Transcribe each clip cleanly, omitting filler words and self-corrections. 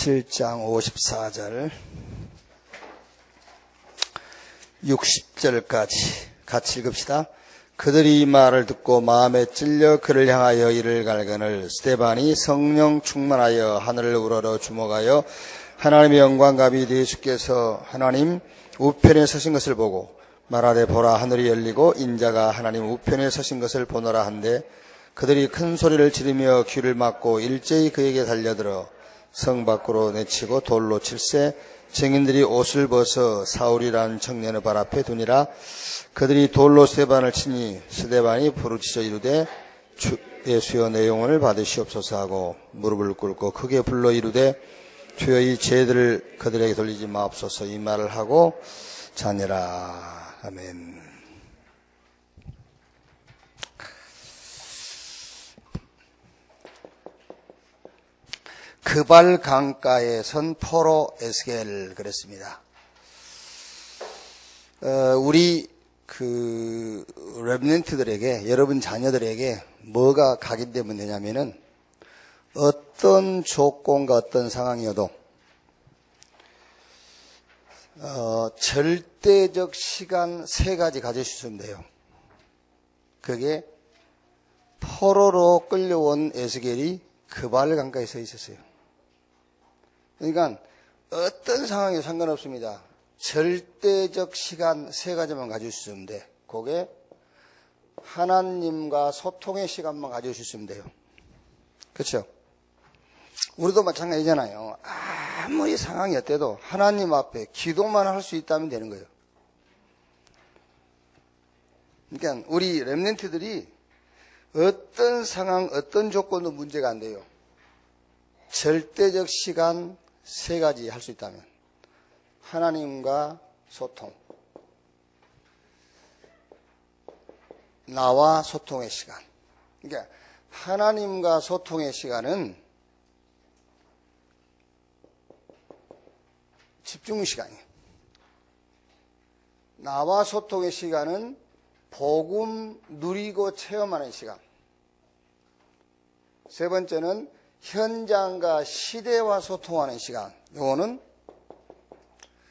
7장 54절 60절까지 같이 읽읍시다. 그들이 이 말을 듣고 마음에 찔려 그를 향하여 이를 갈거늘 스데반이 성령 충만하여 하늘을 우러러 주목하여 하나님의 영광감이 예수께서 하나님 우편에 서신 것을 보고 말하되 보라 하늘이 열리고 인자가 하나님 우편에 서신 것을 보노라 한데 그들이 큰 소리를 지르며 귀를 막고 일제히 그에게 달려들어 성 밖으로 내치고 돌로 칠세 증인들이 옷을 벗어 사울이라는 청년의 발 앞에 두니라. 그들이 돌로 스데반을 치니 스데반이 부르짖어 이르되 예수여 내 영혼을 받으시옵소서 하고 무릎을 꿇고 크게 불러 이르되 주여 이 죄들을 그들에게 돌리지 마옵소서 이 말을 하고 자니라. 아멘. 그발 강가에 선 포로 에스겔 그랬습니다. 우리 렘넌트들에게 여러분 자녀들에게 뭐가 각인되면 되냐면은 어떤 조건과 어떤 상황이어도 절대적 시간 3가지 가지시면 돼요. 그게 포로로 끌려온 에스겔이 그발 강가에 서 있었어요. 그러니까 어떤 상황에도 상관없습니다. 절대적 시간 3가지만 가지시면 돼. 그게 하나님과 소통의 시간만 가지시면 돼요. 그렇죠? 우리도 마찬가지잖아요. 아무리 상황이 어때도 하나님 앞에 기도만 할 수 있다면 되는 거예요. 그러니까 우리 렘넌트들이 어떤 상황, 어떤 조건도 문제가 안 돼요. 절대적 시간 3가지 할 수 있다면 하나님과 소통, 나와 소통의 시간. 그러니까 하나님과 소통의 시간은 집중 시간이에요. 나와 소통의 시간은 복음 누리고 체험하는 시간. 3번째는 현장과 시대와 소통하는 시간. 요거는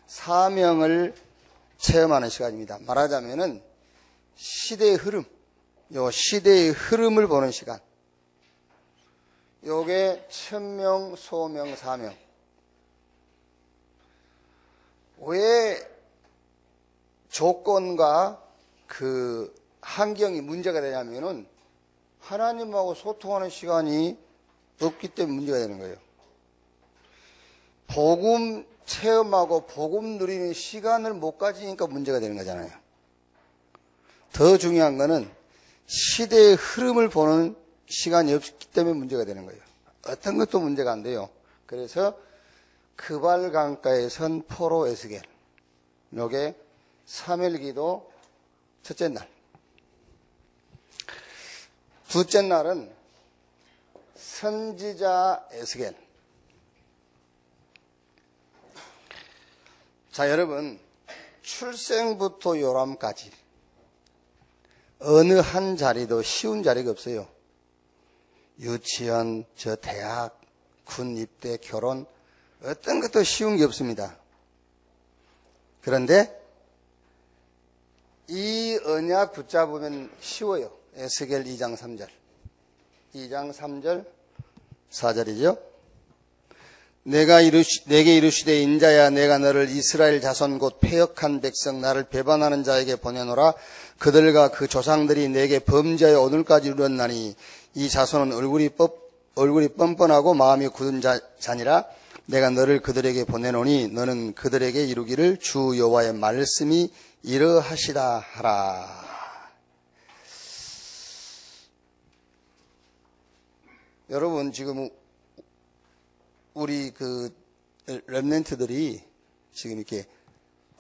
사명을 체험하는 시간입니다. 말하자면은 시대의 흐름, 요 시대의 흐름을 보는 시간. 요게 천명, 소명, 사명. 왜 조건과 그 환경이 문제가 되냐면은 하나님하고 소통하는 시간이 없기 때문에 문제가 되는 거예요. 복음 체험하고 복음 누리는 시간을 못 가지니까 문제가 되는 거잖아요. 더 중요한 거는 시대의 흐름을 보는 시간이 없기 때문에 문제가 되는 거예요. 어떤 것도 문제가 안 돼요. 그래서 그발 강가에 선 포로 에스겔. 요게 3일 기도 첫째 날. 둘째 날은 선지자 에스겔. 자, 여러분, 출생부터 요람까지 어느 한 자리도 쉬운 자리가 없어요. 유치원, 대학, 군 입대, 결혼, 어떤 것도 쉬운 게 없습니다. 그런데 이 언약 붙잡으면 쉬워요. 에스겔 2장 3절. 2장 3절 4절이죠. 내게 이르시되 인자야 내가 너를 이스라엘 자손 곧 패역한 백성 나를 배반하는 자에게 보내노라. 그들과 그 조상들이 내게 범죄하여 오늘까지 이르렀나니 이 자손은 얼굴이 뻔뻔하고 마음이 굳은 자니라. 내가 너를 그들에게 보내노니 너는 그들에게 이루기를 주 여호와의 말씀이 이러하시다 하라. 여러분 지금 우리 렘넌트들이 지금 이렇게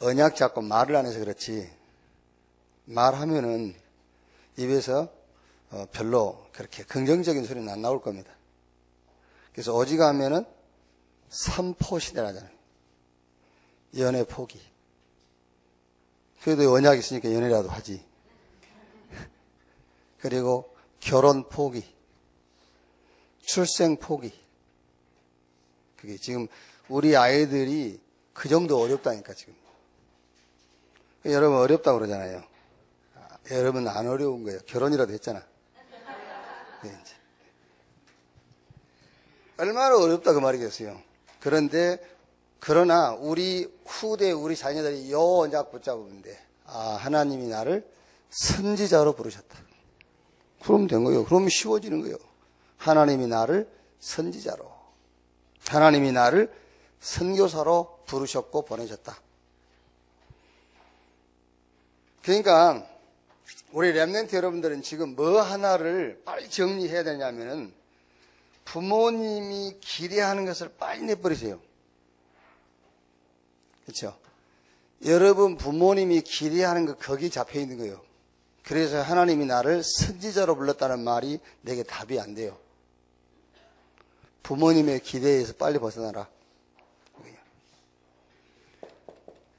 언약 잡고 말을 안 해서 그렇지 말하면은 입에서 별로 그렇게 긍정적인 소리는 안 나올 겁니다. 그래서 오직하면은 삼포 시대라잖아요. 연애 포기. 그래도 언약이 있으니까 연애라도 하지. 그리고 결혼 포기. 출생 포기. 그게 지금 우리 아이들이 그 정도 어렵다니까, 지금. 여러분 어렵다고 그러잖아요. 여러분 안 어려운 거예요. 결혼이라도 했잖아. 네, 이제. 얼마나 어렵다 그 말이겠어요. 그러나 우리 후대 우리 자녀들이 요 언약 붙잡으면 돼. 하나님이 나를 선지자로 부르셨다. 그러면 된 거예요. 그러면 쉬워지는 거예요. 하나님이 나를 선지자로, 하나님이 나를 선교사로 부르셨고 보내셨다. 그러니까 우리 렘넌트 여러분들은 지금 뭐 하나를 빨리 정리해야 되냐면은 부모님이 기대하는 것을 빨리 내버리세요. 그렇죠? 여러분 부모님이 기대하는 거 거기 잡혀 있는 거예요. 그래서 하나님이 나를 선지자로 불렀다는 말이 내게 답이 안 돼요. 부모님의 기대에서 빨리 벗어나라.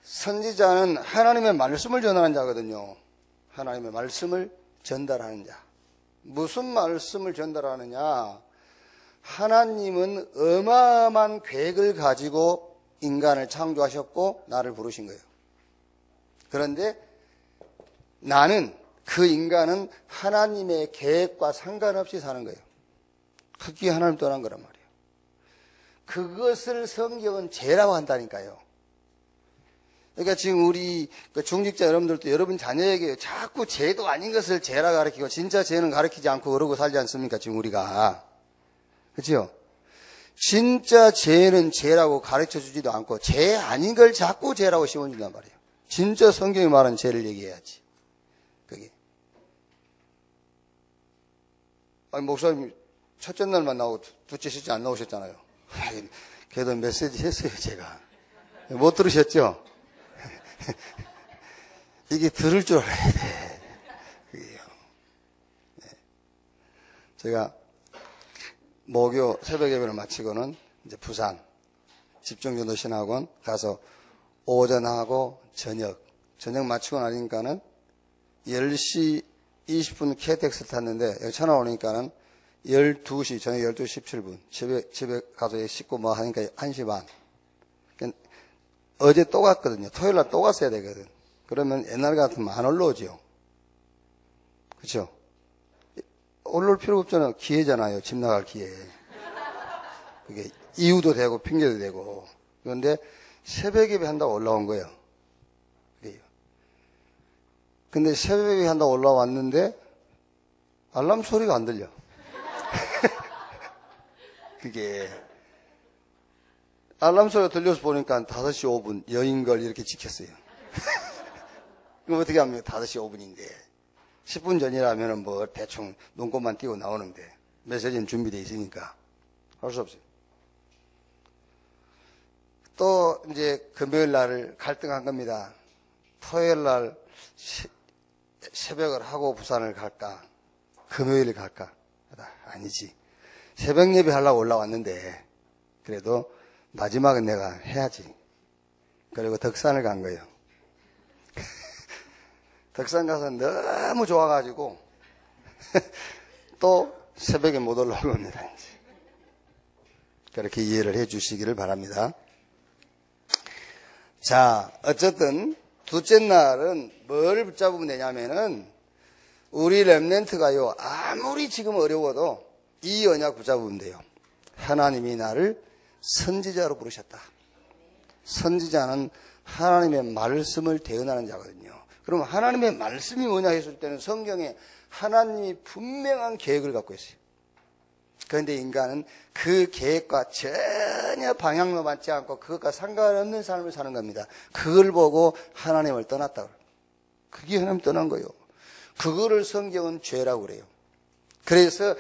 선지자는 하나님의 말씀을 전하는 자거든요. 하나님의 말씀을 전달하는 자. 무슨 말씀을 전달하느냐? 하나님은 어마어마한 계획을 가지고 인간을 창조하셨고 나를 부르신 거예요. 그런데 나는, 그 인간은 하나님의 계획과 상관없이 사는 거예요. 그게 하나님 떠난 거란 말이에요. 그것을 성경은 죄라고 한다니까요. 그러니까 지금 우리 중직자 여러분들도 여러분 자녀에게 자꾸 죄도 아닌 것을 죄라 가르치고 진짜 죄는 가르치지 않고 그러고 살지 않습니까? 지금 우리가. 그렇죠? 진짜 죄는 죄라고 가르쳐 주지도 않고 죄 아닌 걸 자꾸 죄라고 씌워준단 말이에요. 진짜 성경이 말하는 죄를 얘기해야지. 그게. 아니, 목사님 첫째 날만 나오고 둘째 셋째 안 나오셨잖아요. 그래도 메시지 했어요, 제가. 못 들으셨죠? 이게 들을 줄 알아야 돼. 그게요. 네. 제가 목요 새벽 예배를 마치고는 이제 부산 집중전도 신학원 가서 오전하고 저녁 마치고 나니까는 10시 20분 KTX 탔는데 여기 전화 오니까는 12시, 저녁 12시 17분. 집에 가서 씻고 뭐 하니까 1시 반. 어제 또 갔거든요. 토요일 날 또 갔어야 되거든. 그러면 옛날 같으면 안 올라오죠. 그쵸? 올라올 필요가 없잖아요. 기회잖아요. 집 나갈 기회. 그게 이유도 되고 핑계도 되고. 그런데 새벽 예배 한다고 올라온 거예요. 그래요. 근데 새벽 예배 한다고 올라왔는데 알람 소리가 안 들려. 그게 알람 소리가 들려서 보니까 5시 5분 여인걸 이렇게 찍혔어요. 그럼 어떻게 하면 5시 5분인데 10분 전이라면 뭐 대충 눈곱만 띄고 나오는데 메시지는 준비되어 있으니까 할 수 없어요. 또 이제 금요일 날을 갈등한 겁니다. 토요일 날 새벽을 하고 부산을 갈까? 금요일에 갈까? 아니지. 새벽 예배 하려고 올라왔는데 그래도 마지막은 내가 해야지. 그리고 덕산을 간 거예요. 덕산 가서 너무 좋아가지고 또 새벽에 못 올라온 겁니다. 그렇게 이해를 해 주시기를 바랍니다. 자, 어쨌든 둘째 날은 뭘 붙잡으면 되냐면은 우리 렘넌트가요, 아무리 지금 어려워도 이 언약 붙잡으면 돼요. 하나님이 나를 선지자로 부르셨다. 선지자는 하나님의 말씀을 대언하는 자거든요. 그럼 하나님의 말씀이 뭐냐 했을 때는 성경에 하나님이 분명한 계획을 갖고 있어요. 그런데 인간은 그 계획과 전혀 방향도 맞지 않고 그것과 상관없는 삶을 사는 겁니다. 그걸 보고 하나님을 떠났다. 그게 하나님 떠난 거예요. 그거를 성경은 죄라고 그래요. 그래서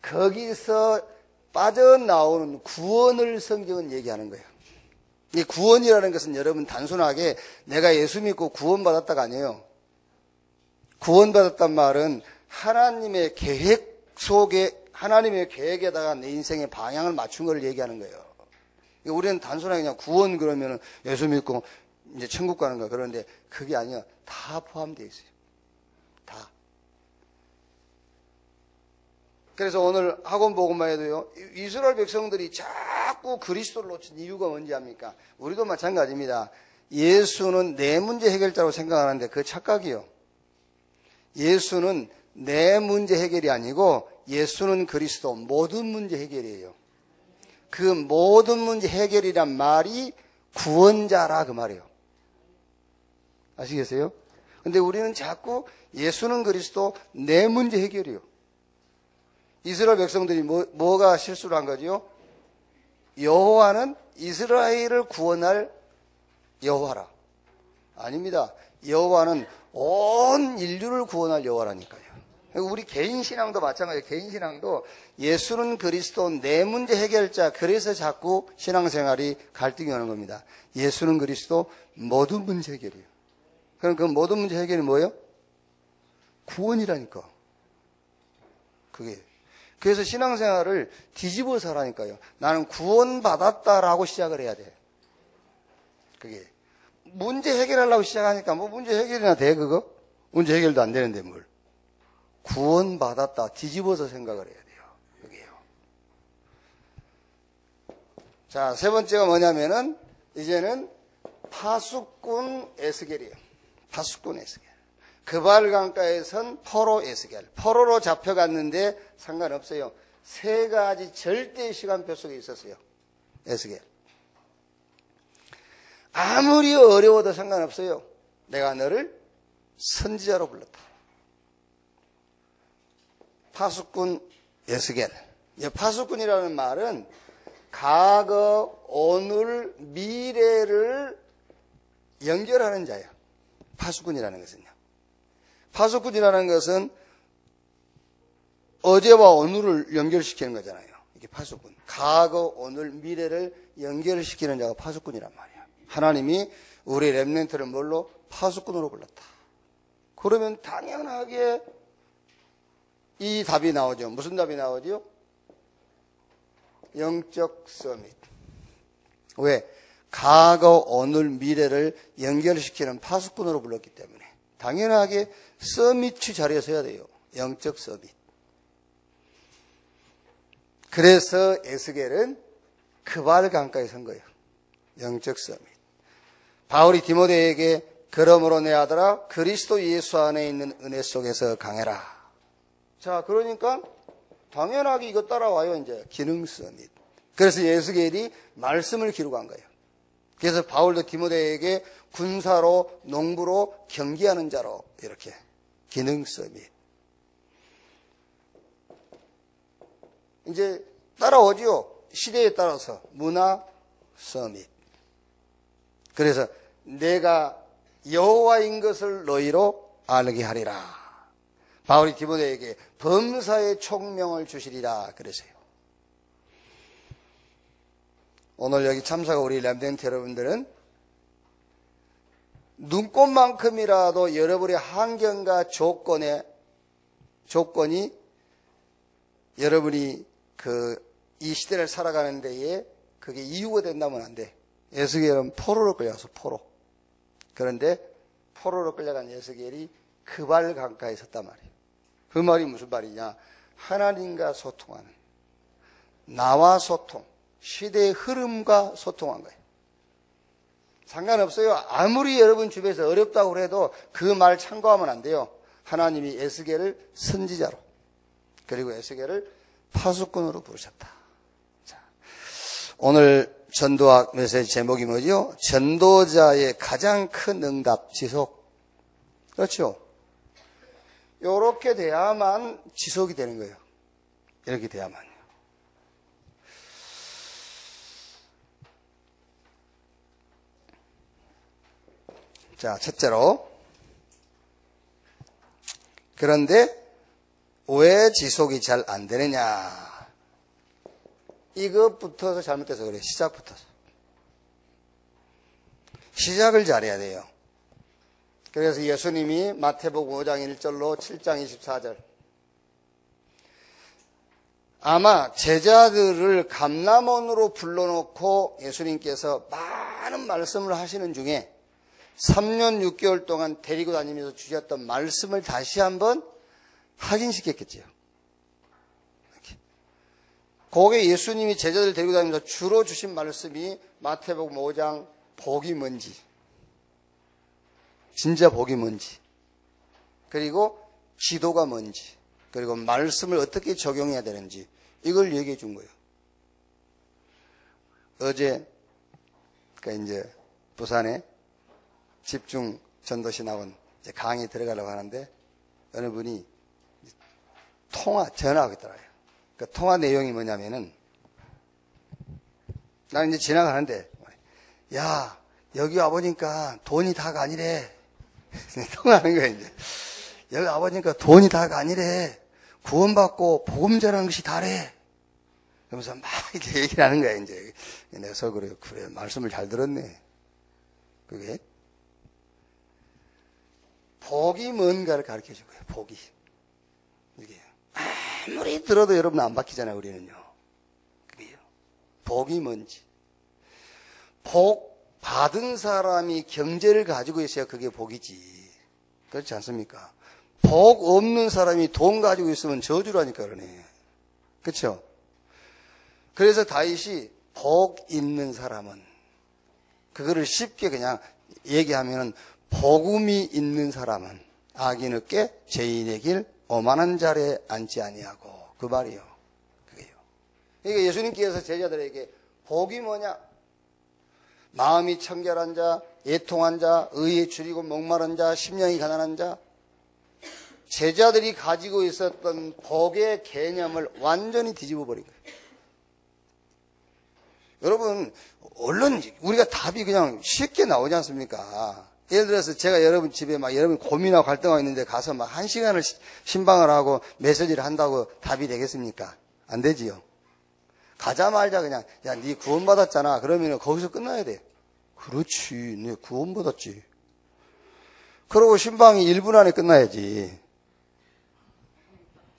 거기서 빠져나오는 구원을 성경은 얘기하는 거예요. 이 구원이라는 것은 여러분 단순하게 내가 예수 믿고 구원받았다가 아니에요. 구원받았단 말은 하나님의 계획 속에, 하나님의 계획에다가 내 인생의 방향을 맞춘 걸 얘기하는 거예요. 우리는 단순하게 그냥 구원 그러면 예수 믿고 이제 천국 가는 거야. 그런데 그게 아니야. 다 포함되어 있어요. 다. 그래서 오늘 학원 보고만 해도요, 이스라엘 백성들이 자꾸 자꾸 그리스도를 놓친 이유가 뭔지 압니까? 우리도 마찬가지입니다. 예수는 내 문제 해결자라고 생각하는데 그 착각이요. 예수는 내 문제 해결이 아니고 예수는 그리스도 모든 문제 해결이에요. 그 모든 문제 해결이란 말이 구원자라 그 말이에요. 아시겠어요? 근데 우리는 자꾸 예수는 그리스도 내 문제 해결이요. 이스라엘 백성들이 뭐가 실수를 한 거지요? 여호와는 이스라엘을 구원할 여호와라. 아닙니다. 여호와는 온 인류를 구원할 여호와라니까요. 우리 개인 신앙도 마찬가지예요. 개인 신앙도 예수는 그리스도 내 문제 해결자. 그래서 자꾸 신앙생활이 갈등이 오는 겁니다. 예수는 그리스도 모든 문제 해결이에요. 그럼 그 모든 문제 해결이 뭐예요? 구원이라니까. 그게. 그래서 신앙생활을 뒤집어서 하라니까요. 나는 구원받았다라고 시작을 해야 돼. 그게. 문제 해결하려고 시작하니까 뭐 문제 해결이나 돼 그거? 문제 해결도 안 되는데 뭘. 구원받았다. 뒤집어서 생각을 해야 돼요. 그게요. 자, 세 번째가 뭐냐면은 이제는 파수꾼 에스겔이에요. 파수꾼 에스겔. 그발 강가에선 포로 에스겔. 포로로 잡혀갔는데 상관없어요. 세 가지 절대 시간표 속에 있었어요. 에스겔. 아무리 어려워도 상관없어요. 내가 너를 선지자로 불렀다. 파수꾼 에스겔. 파수꾼이라는 말은 과거, 오늘, 미래를 연결하는 자예요. 파수꾼이라는 것은요. 파수꾼이라는 것은 어제와 오늘을 연결시키는 거잖아요. 이게 파수꾼. 과거, 오늘, 미래를 연결시키는 자가 파수꾼이란 말이에요. 하나님이 우리 렘넌트를 뭘로? 파수꾼으로 불렀다. 그러면 당연하게 이 답이 나오죠. 무슨 답이 나오죠? 영적 서밋. 왜? 과거, 오늘, 미래를 연결시키는 파수꾼으로 불렀기 때문에 당연하게 서밋 자리에 서야 돼요. 영적 서밋. 그래서 에스겔은 그발 강가에 선 거예요. 영적 서밋. 바울이 디모데에게 그러므로 내 아들아 그리스도 예수 안에 있는 은혜 속에서 강해라. 자, 그러니까 당연하게 이거 따라와요. 이제 기능 서밋. 그래서 에스겔이 말씀을 기록한 거예요. 그래서 바울도 디모데에게 군사로 농부로 경기하는 자로 이렇게 기능 서밋. 이제 따라오지요. 시대에 따라서 문화 서밋. 그래서 내가 여호와인 것을 너희로 알게 하리라. 바울이 디모데에게 범사의 총명을 주시리라 그러세요. 오늘 여기 참석한 우리 렘넌트 여러분들은 눈꽃만큼이라도 여러분의 환경과 조건이 여러분이 이 시대를 살아가는 데에 그게 이유가 된다면 안 돼. 에스겔은 포로로 끌려가서 포로. 그런데 포로로 끌려간 에스겔이 그발 강가에 섰단 말이에요. 그 말이 무슨 말이냐? 하나님과 소통하는, 나와 소통, 시대의 흐름과 소통한 거예요. 상관없어요. 아무리 여러분 주변에서 어렵다고 해도 그 말 참고하면 안 돼요. 하나님이 에스겔을 선지자로, 그리고 에스겔을 파수꾼으로 부르셨다. 자, 오늘 전도학 메시지 제목이 뭐죠? 전도자의 가장 큰 응답, 지속. 그렇죠? 이렇게 돼야만 지속이 되는 거예요. 이렇게 돼야만요. 자, 첫째로. 그런데 왜 지속이 잘 안 되느냐? 이것부터서 잘못돼서 그래요. 시작부터서. 시작을 잘해야 돼요. 그래서 예수님이 마태복음 5장 1절로 7장 24절. 아마 제자들을 감람원으로 불러놓고 예수님께서 많은 말씀을 하시는 중에 3년 6개월 동안 데리고 다니면서 주셨던 말씀을 다시 한번 확인시켰겠지요. 거기에 예수님이 제자들 데리고 다니면서 주로 주신 말씀이 마태복음 5장 복이 뭔지, 진짜 복이 뭔지, 그리고 기도가 뭔지, 그리고 말씀을 어떻게 적용해야 되는지 이걸 얘기해 준 거예요. 어제 이제 부산에 집중 전도신학원 이제 강의 들어가려고 하는데 어느 분이 전화가 있더라고요. 그 통화 내용이 뭐냐면은 나는 이제 지나가는데 야 여기 와보니까 돈이 다가 아니래. 통화하는 거예요. 이제 여기 와보니까 돈이 다가 아니래. 구원받고 복음 전하는 것이 다래. 그러면서 막 이제 얘기를 하는 거야. 이제 내가 속으로 그래 말씀을 잘 들었네. 그게 복이 뭔가를 가르쳐 준 거예요. 복이 이게 아무리 들어도 여러분 안 바뀌잖아요. 우리는요. 그게요. 복이 뭔지. 복 받은 사람이 경제를 가지고 있어야 그게 복이지. 그렇지 않습니까? 복 없는 사람이 돈 가지고 있으면 저주라니까 그러네. 그렇죠? 그래서 다윗이 복 있는 사람은 그거를 쉽게 그냥 얘기하면은 복음이 있는 사람은 악인 없게 죄인의 길 오만한 자리에 앉지 아니하고 그 말이요. 그게요. 그러니까 예수님께서 제자들에게 복이 뭐냐? 마음이 청결한 자, 애통한 자, 의에 줄이고 목마른 자, 심령이 가난한 자. 제자들이 가지고 있었던 복의 개념을 완전히 뒤집어 버린 거예요. 여러분, 얼른 우리가 답이 그냥 쉽게 나오지 않습니까? 예를 들어서 제가 여러분 집에 막 여러분 고민하고 갈등하고 있는데 가서 막 1시간을 신방을 하고 메시지를 한다고 답이 되겠습니까? 안 되지요. 가자마자 그냥 야, 네 구원받았잖아. 그러면 거기서 끝나야 돼. 그렇지. 네 구원받았지. 그러고 신방이 1분 안에 끝나야지.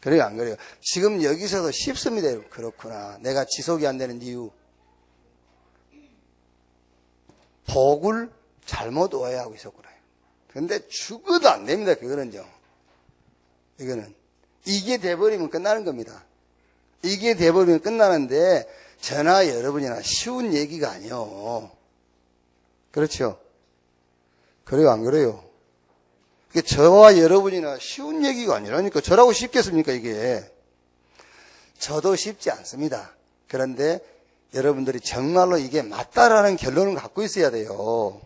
그래요, 안 그래요? 지금 여기서도 쉽습니다. 그렇구나. 내가 지속이 안 되는 이유. 복을 잘못 오해하고 있었구나. 근데 죽어도 안 됩니다. 그거는요. 이거는. 이게 돼버리면 끝나는 겁니다. 이게 돼버리면 끝나는데 저나 여러분이나 쉬운 얘기가 아니요. 그렇죠? 그래요, 안 그래요? 저와 여러분이나 쉬운 얘기가 아니라니까. 저라고 쉽겠습니까, 이게? 저도 쉽지 않습니다. 그런데 여러분들이 정말로 이게 맞다라는 결론을 갖고 있어야 돼요.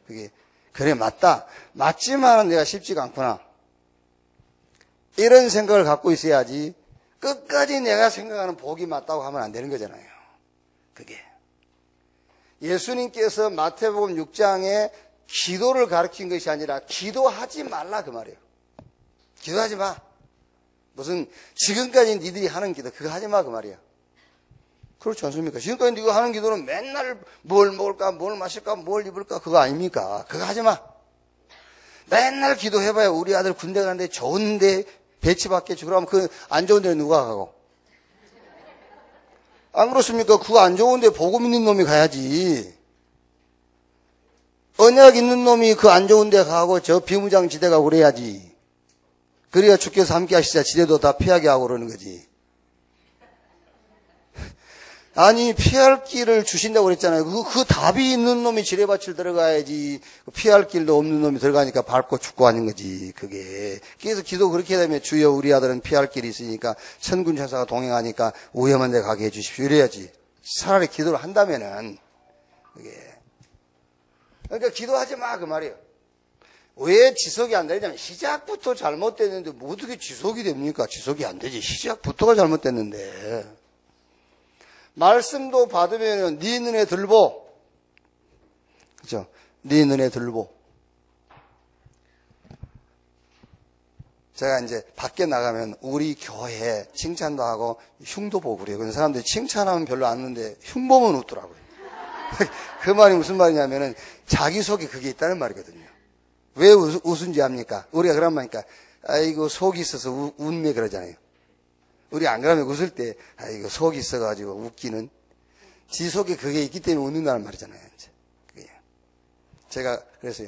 그게, 그래, 맞다. 맞지만은 내가 쉽지가 않구나. 이런 생각을 갖고 있어야지 끝까지 내가 생각하는 복이 맞다고 하면 안 되는 거잖아요. 그게. 예수님께서 마태복음 6장에 기도를 가르친 것이 아니라 기도하지 말라 그 말이에요. 기도하지 마. 무슨 지금까지 니들이 하는 기도 그거 하지 마 그 말이야. 그렇지 않습니까? 지금까지 네가 하는 기도는 맨날 뭘 먹을까 뭘 마실까 뭘 입을까 그거 아닙니까? 그거 하지 마. 맨날 기도해봐야 우리 아들 군대 가는데 좋은데 배치받겠지. 그러면 그 안 좋은 데는 누가 가고? 안 그렇습니까? 그거 안 좋은데 복음 있는 놈이 가야지. 언약 있는 놈이 그 안 좋은 데 가고 저 비무장지대 가고 그래야지. 그래야 주께서 함께 하시자 지대도 다 피하게 하고 그러는 거지. 아니 피할 길을 주신다고 그랬잖아요. 그 답이 있는 놈이 지뢰밭을 들어가야지. 피할 길도 없는 놈이 들어가니까 밟고 죽고 하는 거지. 그게. 그래서 기도 그렇게 되면 주여 우리 아들은 피할 길이 있으니까 천군 천사가 동행하니까 위험한 데 가게 해주십시오. 이래야지. 차라리 기도를 한다면은 그게. 그러니까 기도하지 마 그 말이에요. 왜 지속이 안 되냐면 시작부터 잘못됐는데 뭐 어떻게 지속이 됩니까? 지속이 안 되지. 시작부터가 잘못됐는데. 말씀도 받으면 네 눈에 들보. 그죠? 네 눈에 들보. 제가 이제 밖에 나가면 우리 교회 칭찬도 하고 흉도 보고 그래요. 그런 사람들이 칭찬하면 별로 안 웃는데 흉 보면 웃더라고요. 그 말이 무슨 말이냐면은 자기 속에 그게 있다는 말이거든요. 왜 웃은지 압니까? 우리가 그런 말이니까 아이고 속이 있어서 웃네 그러잖아요. 우리 안 그러면 웃을 때 아이고 속이 있어가지고 웃기는 지 속에 그게 있기 때문에 웃는다는 말이잖아요. 이제. 그게. 제가 그랬어요.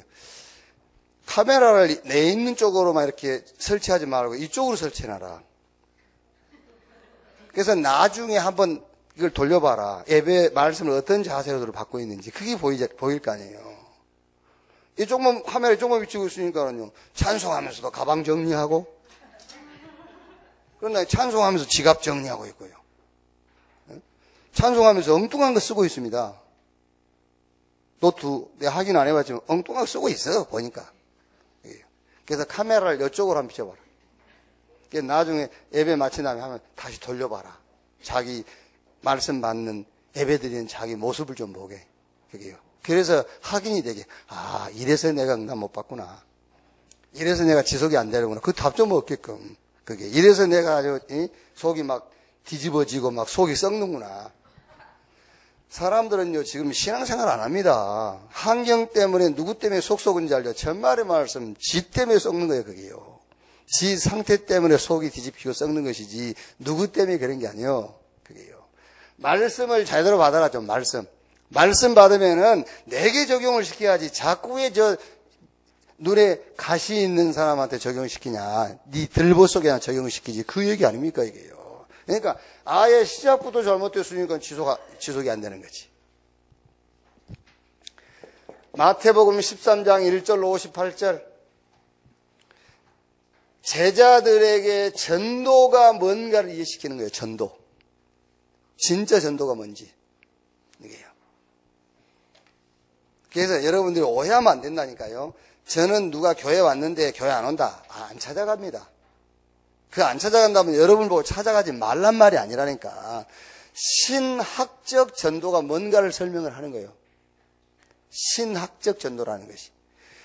카메라를 내 있는 쪽으로만 이렇게 설치하지 말고 이쪽으로 설치해놔라. 그래서 나중에 한번 이걸 돌려봐라. 예배 말씀을 어떤 자세로 받고 있는지. 그게 보일 거 아니에요. 이쪽만, 카메라 이쪽만 비치고 있으니까요. 찬송하면서도 가방 정리하고, 그러나 찬송하면서 지갑 정리하고 있고요. 찬송하면서 엉뚱한 거 쓰고 있습니다. 노트, 내가 확인 안 해봤지만 엉뚱한 거 쓰고 있어, 보니까. 그래서 카메라를 이쪽으로 한번 비춰봐라. 나중에 예배 마친 다음에 하면 다시 돌려봐라. 자기 말씀 받는 예배 드리는 자기 모습을 좀 보게. 그게요. 그래서 확인이 되게, 아, 이래서 내가 응답 못 받구나. 이래서 내가 지속이 안 되는구나. 그 답 좀 얻게끔. 그게. 이래서 내가 아주, 속이 막 뒤집어지고 막 속이 썩는구나. 사람들은요, 지금 신앙생활 안 합니다. 환경 때문에 누구 때문에 속 썩은지 알죠? 전말의 말씀, 지 때문에 썩는 거예요, 그게요. 지 상태 때문에 속이 뒤집히고 썩는 것이지, 누구 때문에 그런 게 아니에요. 그게요. 말씀을 제대로 받아라, 좀, 말씀. 말씀 받으면은 내게 적용을 시켜야지, 자꾸 왜 눈에 가시 있는 사람한테 적용시키냐, 네 들보 속에나 적용을 시키지, 그 얘기 아닙니까, 이게요. 그러니까 아예 시작부터 잘못됐으니까 지속이 안 되는 거지. 마태복음 13장 1절로 58절. 제자들에게 전도가 뭔가를 이해시키는 거예요. 전도. 진짜 전도가 뭔지. 이게요. 그래서 여러분들이 오해하면 안 된다니까요. 저는 누가 교회 왔는데 교회 안 온다. 안 찾아갑니다. 그 안 찾아간다면 여러분 보고 찾아가지 말란 말이 아니라니까. 신학적 전도가 뭔가를 설명을 하는 거예요. 신학적 전도라는 것이.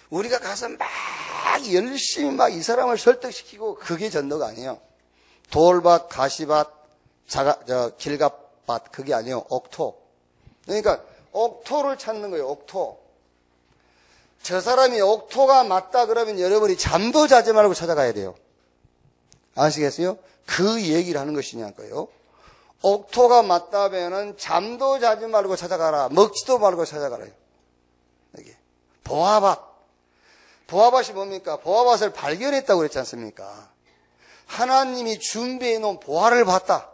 우리가 가서 막 열심히 막 이 사람을 설득시키고 그게 전도가 아니에요. 돌밭, 가시밭, 길갑밭 그게 아니에요. 옥토. 그러니까 옥토를 찾는 거예요. 옥토. 저 사람이 옥토가 맞다 그러면 여러분이 잠도 자지 말고 찾아가야 돼요. 아시겠어요? 그 얘기를 하는 것이냐고요. 옥토가 맞다면은 잠도 자지 말고 찾아가라. 먹지도 말고 찾아가라요. 여기. 보아밭. 보아밭이 뭡니까? 보아밭을 발견했다고 그랬지 않습니까? 하나님이 준비해 놓은 보아를 봤다.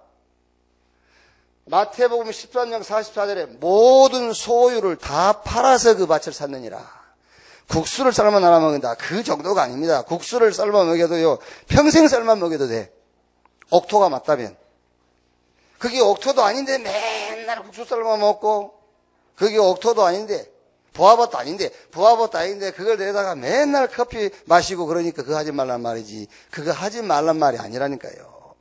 마태복음 13장 44절에 모든 소유를 다 팔아서 그 밭을 샀느니라. 국수를 삶아 나눠 먹는다. 그 정도가 아닙니다. 국수를 삶아 먹여도요, 평생 삶아 먹여도 돼. 옥토가 맞다면. 그게 옥토도 아닌데 맨날 국수 삶아 먹고, 그게 옥토도 아닌데, 보아밭도 아닌데, 그걸 내다가 맨날 커피 마시고 그러니까 그거 하지 말란 말이지. 그거 하지 말란 말이 아니라니까요.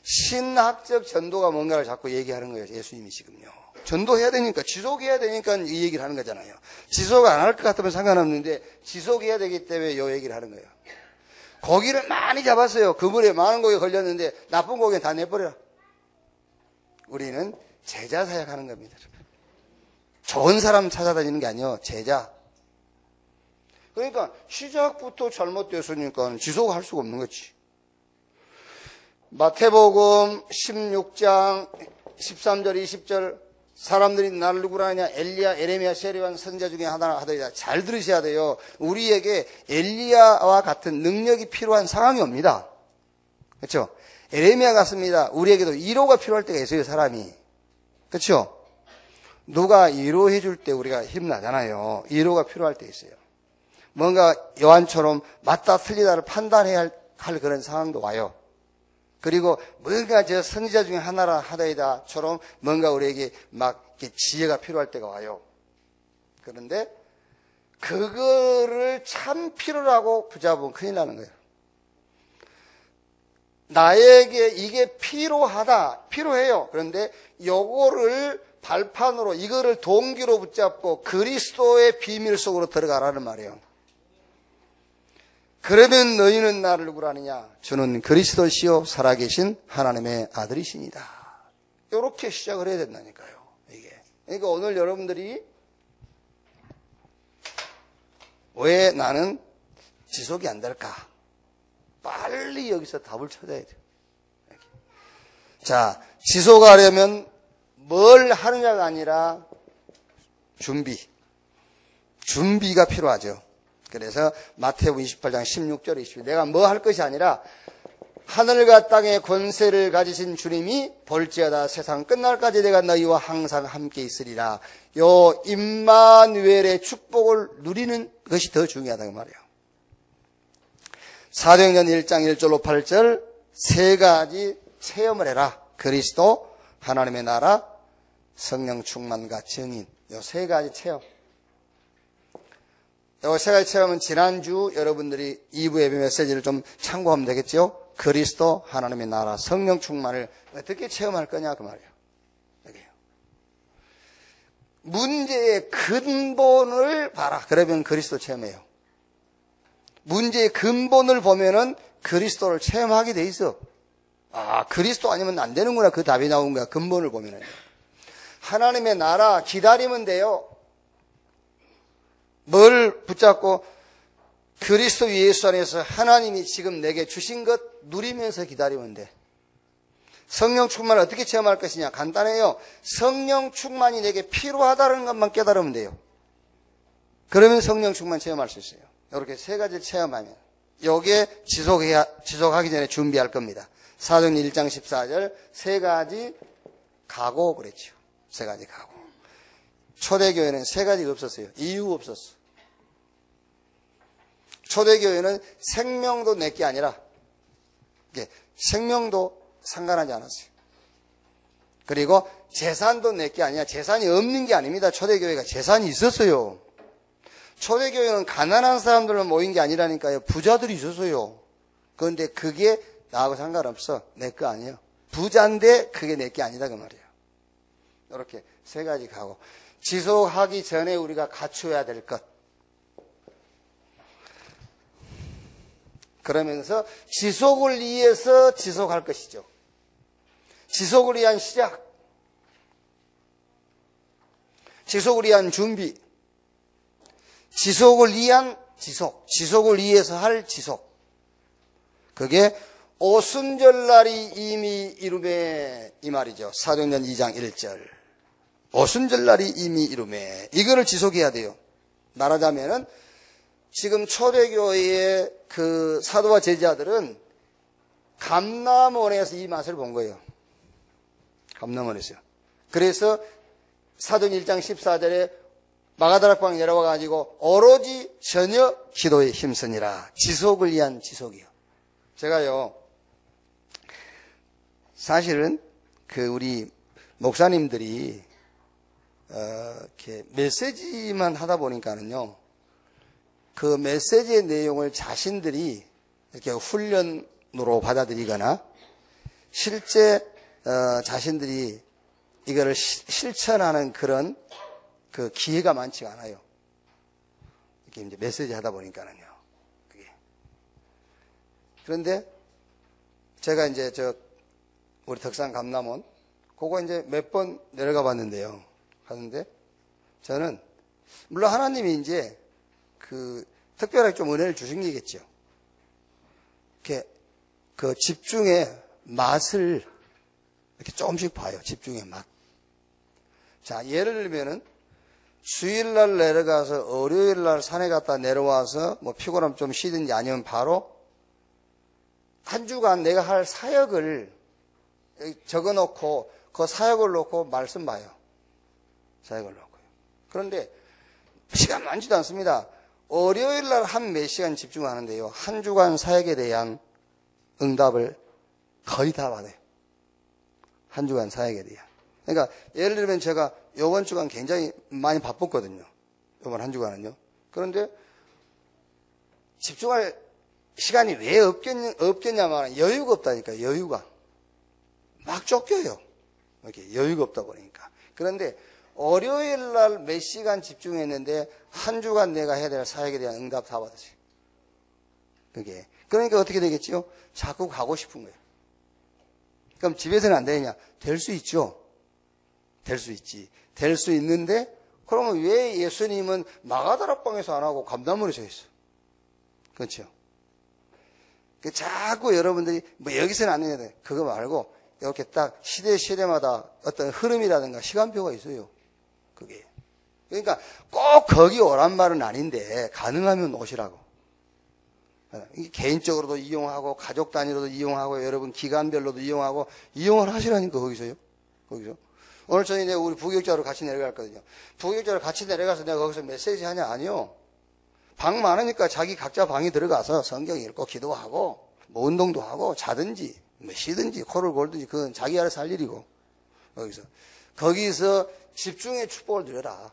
신학적 전도가 뭔가를 자꾸 얘기하는 거예요. 예수님이 지금요. 전도해야 되니까, 지속해야 되니까 이 얘기를 하는 거잖아요. 지속 안 할 것 같으면 상관없는데 지속해야 되기 때문에 이 얘기를 하는 거예요. 고기를 많이 잡았어요. 그물에 많은 고기 걸렸는데 나쁜 고기는 다 내버려라. 우리는 제자 사역하는 겁니다. 좋은 사람 찾아다니는 게 아니에요. 제자. 그러니까 시작부터 잘못됐으니까 지속할 수가 없는 거지. 마태복음 16장 13절 20절 사람들이 나를 누구라 하냐? 엘리야, 에레미야, 세례요한 선지자 중에 하나 하더이다. 잘 들으셔야 돼요. 우리에게 엘리야와 같은 능력이 필요한 상황이 옵니다. 그렇죠? 에레미야 같습니다. 우리에게도 위로가 필요할 때가 있어요, 사람이. 그렇죠? 누가 위로해 줄 때 우리가 힘나잖아요. 위로가 필요할 때 있어요. 뭔가 요한처럼 맞다 틀리다를 판단해야 할 그런 상황도 와요. 그리고 뭔가 저 선지자 중에 하나라 하다이다처럼 뭔가 우리에게 막 이렇게 지혜가 필요할 때가 와요. 그런데 그거를 참 필요로 하고 붙잡으면 큰일 나는 거예요. 나에게 이게 필요해요. 그런데 요거를 발판으로 이거를 동기로 붙잡고 그리스도의 비밀 속으로 들어가라는 말이에요. 그러면 너희는 나를 누구라 하느냐? 저는 그리스도시요 살아계신 하나님의 아들이십니다. 이렇게 시작을 해야 된다니까요. 이게. 그러니까 오늘 여러분들이 왜 나는 지속이 안 될까? 빨리 여기서 답을 찾아야 돼요. 자, 지속하려면 뭘 하느냐가 아니라 준비가 필요하죠. 그래서 마태복음 28장 16절에 20절 내가 뭐 할 것이 아니라 하늘과 땅의 권세를 가지신 주님이 볼지어다 세상 끝날까지 내가 너희와 항상 함께 있으리라. 요 임마누엘의 축복을 누리는 것이 더 중요하다 그 말이에요. 사도행전 1장 1절로 8절 세 가지 체험을 해라. 그리스도, 하나님의 나라, 성령 충만과 증인. 요 세 가지 체험. 요 세 가지 체험은 지난주 여러분들이 2부 예배 메시지를 좀 참고하면 되겠죠. 그리스도, 하나님의 나라, 성령 충만을 어떻게 체험할 거냐 그 말이에요. 여기요. 문제의 근본을 봐라. 그러면 그리스도 체험해요. 문제의 근본을 보면은 그리스도를 체험하게 돼 있어. 아, 그리스도 아니면 안 되는구나. 그 답이 나온 거야. 근본을 보면은. 하나님의 나라 기다리면 돼요. 뭘 붙잡고 그리스도 예수 안에서 하나님이 지금 내게 주신 것 누리면서 기다리면 돼. 성령 충만을 어떻게 체험할 것이냐? 간단해요. 성령 충만이 내게 필요하다는 것만 깨달으면 돼요. 그러면 성령 충만 체험할 수 있어요. 이렇게 세 가지 체험하면 요게 지속하기 전에 준비할 겁니다. 사도행전 1장 14절 세 가지 각오 그랬죠. 세 가지 각오. 초대교회는 세 가지가 없었어요. 이유가 없었어. 초대교회는 생명도 내게 아니라 생명도 상관하지 않았어요. 그리고 재산도 내게 아니라 재산이 없는 게 아닙니다. 초대교회가 재산이 있었어요. 초대교회는 가난한 사람들만 모인 게 아니라니까요. 부자들이 있었어요. 그런데 그게 나하고 상관없어. 내 거 아니에요. 부자인데 그게 내 게 아니다 그 말이에요. 이렇게 세 가지 가고 지속하기 전에 우리가 갖춰야 될 것. 그러면서 지속을 위해서 지속할 것이죠. 지속을 위한 시작, 지속을 위한 준비, 지속을 위한 지속, 지속을 위해서 할 지속. 그게 오순절날이 이미 이루매 이 말이죠. 사도행전 2장 1절. 오순절날이 이미 이루매. 이거를 지속해야 돼요. 말하자면은 지금 초대교회의 그 사도와 제자들은 감람원에서 이 맛을 본 거예요. 감람원에서요. 그래서 사도행전 1장 14절에 마가다락방에 내려와 가지고 오로지 전혀 기도에 힘쓰니라. 지속을 위한 지속이요. 제가요 사실은 그 우리 목사님들이 이렇게 메시지만 하다 보니까는요 그 메시지의 내용을 자신들이 이렇게 훈련으로 받아들이거나 실제 자신들이 이거를 실천하는 그런 그 기회가 많지가 않아요. 이렇게 이제 메시지 하다 보니까는요. 그게. 그런데 제가 이제 우리 덕산 감남원 그거 이제 몇 번 내려가 봤는데요. 하는데 저는 물론 하나님이 이제 그 특별하게 좀 은혜를 주신 게겠죠. 이렇게 그 집중의 맛을 이렇게 조금씩 봐요. 집중의 맛. 자, 예를 들면은 주일날 내려가서 월요일날 산에 갔다 내려와서 뭐 피곤하면 좀 쉬든지 아니면 바로 한 주간 내가 할 사역을 적어놓고 그 사역을 놓고 말씀 봐요. 사역을 놓고요. 그런데 시간 많지도 않습니다. 월요일날 한 몇 시간 집중하는데요. 한 주간 사역에 대한 응답을 거의 다 받아요. 한 주간 사역에 대한. 그러니까 예를 들면 제가 이번 주간 굉장히 많이 바빴거든요. 이번 한 주간은요. 그런데 집중할 시간이 왜 없겠냐면 여유가 없다니까. 여유가. 막 쫓겨요. 이렇게 여유가 없다 보니까. 그런데 월요일 날 몇 시간 집중했는데 한 주간 내가 해야 될 사역에 대한 응답 다 받았어요. 그게. 그러니까 어떻게 되겠죠? 자꾸 가고 싶은 거예요. 그럼 집에서는 안 되느냐? 될 수 있죠. 될 수 있지. 될 수 있는데 그러면 왜 예수님은 마가다락방에서 안 하고 감람원에서 했어? 그렇죠? 자꾸 여러분들이 뭐 여기서는 안 해야 돼. 그거 말고 이렇게 딱 시대마다 어떤 흐름이라든가 시간표가 있어요. 그게. 그러니까 꼭 거기 오란 말은 아닌데 가능하면 오시라고. 개인적으로도 이용하고 가족 단위로도 이용하고 여러분 기관별로도 이용하고 이용을 하시라니까 거기서. 오늘 저녁에 우리 부교육자로 같이 내려갔거든요. 부교육자로 같이 내려가서 내가 거기서 메시지 하냐? 아니요. 방 많으니까 자기 각자 방에 들어가서 성경 읽고 기도하고 뭐 운동도 하고 자든지 뭐 쉬든지 코를 골든지 그건 자기 알아서 할 일이고 거기서 집중의 축복을 누려라.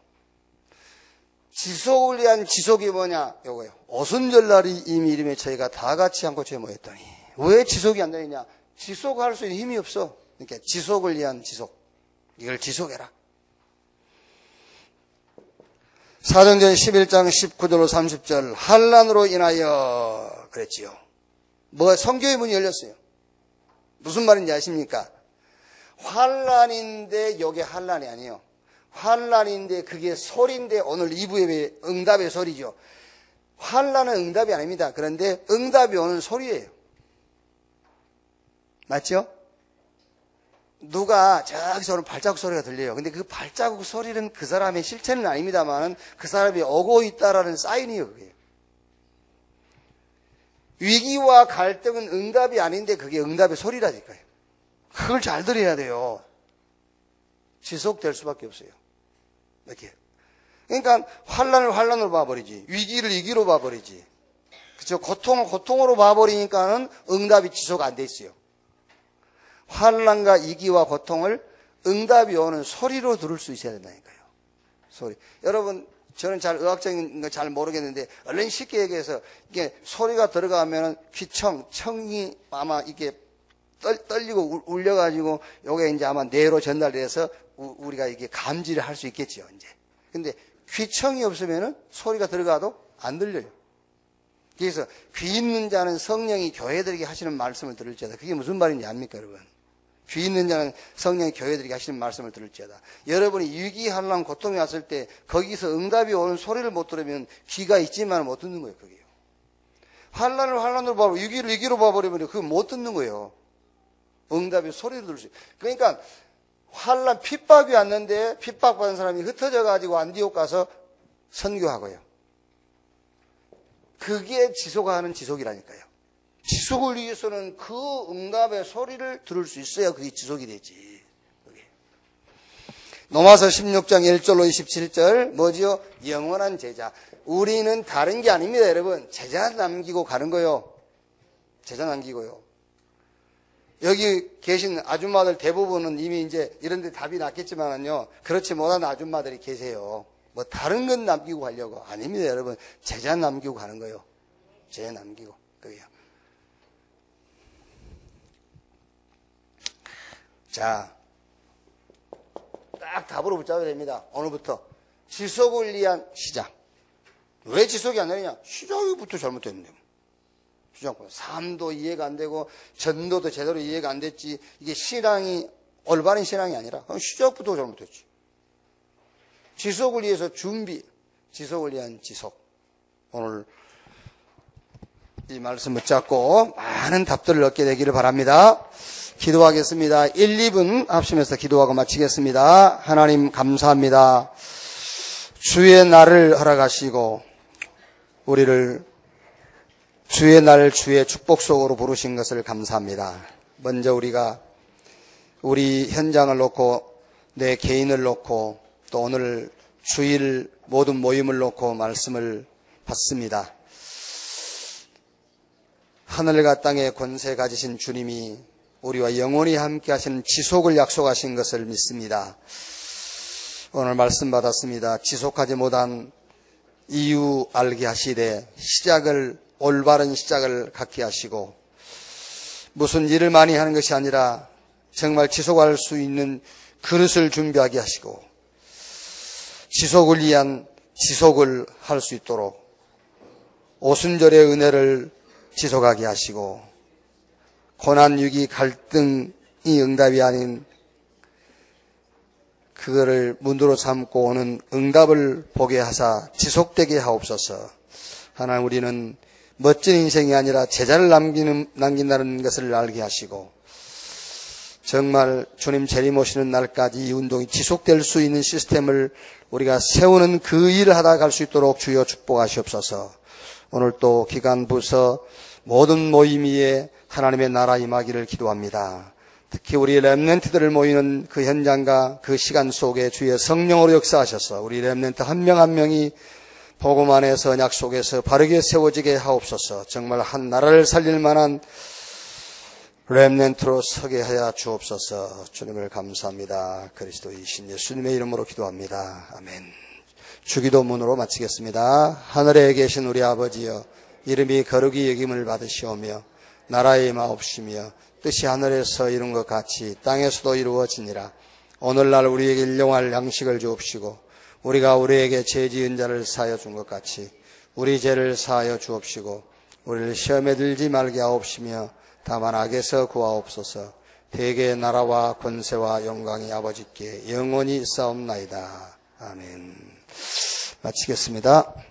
지속을 위한 지속이 뭐냐? 요거요. 오순절날이 이미 이름에 저희가 다 같이 한 곳에 모였더니 왜 지속이 안 되느냐? 지속할 수 있는 힘이 없어. 그러니까 지속을 위한 지속. 이걸 지속해라. 사도행전 11장 19절로 30절 환난으로 인하여 그랬지요. 뭐 성교의 문이 열렸어요. 무슨 말인지 아십니까? 환난인데 이게 환난이 아니에요. 환난인데 그게 소리인데 오늘 2부의 응답의 소리죠. 환난은 응답이 아닙니다. 그런데 응답이 오는 소리예요. 맞죠? 누가 저기서 오는 발자국 소리가 들려요. 근데 그 발자국 소리는 그 사람의 실체는 아닙니다만 그 사람이 오고 있다라는 사인이에요. 그게. 위기와 갈등은 응답이 아닌데 그게 응답의 소리라니까요. 그걸 잘 들어야 돼요. 지속될 수밖에 없어요. 이렇게. 그러니까 환난을 환난으로 봐버리지. 위기를 위기로 봐버리지. 그렇죠? 고통을 고통으로 봐버리니까는 응답이 지속 안 돼 있어요. 환난과 위기와 고통을 응답이 오는 소리로 들을 수 있어야 된다니까요. 소리. 여러분, 저는 잘 의학적인 거 잘 모르겠는데, 얼른 쉽게 얘기해서, 이게 소리가 들어가면은 청이 아마 이게 떨리고 울려가지고, 요게 이제 아마 뇌로 전달돼서 우리가 이게 감지를 할 수 있겠죠, 이제. 근데 귀청이 없으면은 소리가 들어가도 안 들려요. 그래서 귀 있는 자는 성령이 교회들에게 하시는 말씀을 들을지어다. 그게 무슨 말인지 압니까, 여러분? 귀 있는 자는 성령이 교회들에게 하시는 말씀을 들을지어다. 여러분이 위기, 환난, 고통이 왔을 때 거기서 응답이 오는 소리를 못 들으면 귀가 있지만 못 듣는 거예요, 그게요. 환난을 환난으로 봐버리고 위기를 위기로 봐버리면 그거 못 듣는 거예요. 응답이 소리를 들을 수 있어요. 그러니까 환난 핍박이 왔는데 핍박받은 사람이 흩어져 가지고 안디옥 가서 선교하고요. 그게 지속하는 지속이라니까요. 지속을 위해서는 그 응답의 소리를 들을 수 있어야 그게 지속이 되지. 그게. 로마서 16장 1절로 27절 뭐지요? 영원한 제자. 우리는 다른 게 아닙니다, 여러분. 제자 남기고 가는 거요. 제자 남기고요. 여기 계신 아줌마들 대부분은 이미 이제 이런 데 답이 났겠지만요. 그렇지 못한 아줌마들이 계세요. 뭐 다른 건 남기고 가려고. 아닙니다, 여러분. 제자 남기고 가는 거요. 제자 남기고. 그게요. 자, 딱 답으로 붙잡아야 됩니다. 오늘부터. 지속을 위한 시작. 왜 지속이 안 되느냐? 시작부터 잘못됐는데. 시작부터. 삶도 이해가 안 되고, 전도도 제대로 이해가 안 됐지. 이게 신앙이, 올바른 신앙이 아니라, 시작부터 잘못됐지. 지속을 위해서 준비, 지속을 위한 지속. 오늘 이 말씀 붙잡고 많은 답들을 얻게 되기를 바랍니다. 기도하겠습니다. 1, 2분 합심해서 기도하고 마치겠습니다. 하나님 감사합니다. 주의 날을 허락하시고 우리를 주의 날 주의 축복 속으로 부르신 것을 감사합니다. 먼저 우리가 우리 현장을 놓고 내 개인을 놓고 또 오늘 주일 모든 모임을 놓고 말씀을 받습니다. 하늘과 땅의 권세 가지신 주님이 우리와 영원히 함께 하시는 지속을 약속하신 것을 믿습니다. 오늘 말씀 받았습니다. 지속하지 못한 이유 알게 하시되 올바른 시작을 갖게 하시고 무슨 일을 많이 하는 것이 아니라 정말 지속할 수 있는 그릇을 준비하게 하시고 지속을 위한 지속을 할 수 있도록 오순절의 은혜를 지속하게 하시고 고난, 위기, 갈등이 응답이 아닌 그거를 문으로 삼고 오는 응답을 보게 하사 지속되게 하옵소서. 하나님 우리는 멋진 인생이 아니라 제자를 남긴다는 것을 알게 하시고 정말 주님 재림 오시는 날까지 이 운동이 지속될 수 있는 시스템을 우리가 세우는 그 일을 하다 갈 수 있도록 주여 축복하시옵소서. 오늘 또 기간부서 모든 모임 위에 하나님의 나라 임하기를 기도합니다. 특히 우리 렘넌트들을 모이는 그 현장과 그 시간 속에 주의 성령으로 역사하셔서 우리 렘넌트 한 명 한 명이 복음 안에서 언약 속에서 바르게 세워지게 하옵소서. 정말 한 나라를 살릴 만한 렘넌트로 서게 하여 주옵소서. 주님을 감사합니다. 그리스도이신 예수님의 이름으로 기도합니다. 아멘. 주기도문으로 마치겠습니다. 하늘에 계신 우리 아버지여, 이름이 거룩히 여김을 받으시오며 나라에 임하옵시며 뜻이 하늘에서 이룬 것 같이 땅에서도 이루어지니라. 오늘날 우리에게 일용할 양식을 주옵시고 우리가 우리에게 죄 지은 자를 사하여 준 것 같이 우리 죄를 사하여 주옵시고 우리를 시험에 들지 말게 하옵시며 다만 악에서 구하옵소서. 대개의 나라와 권세와 영광이 아버지께 영원히 있사옵나이다. 아멘. 마치겠습니다.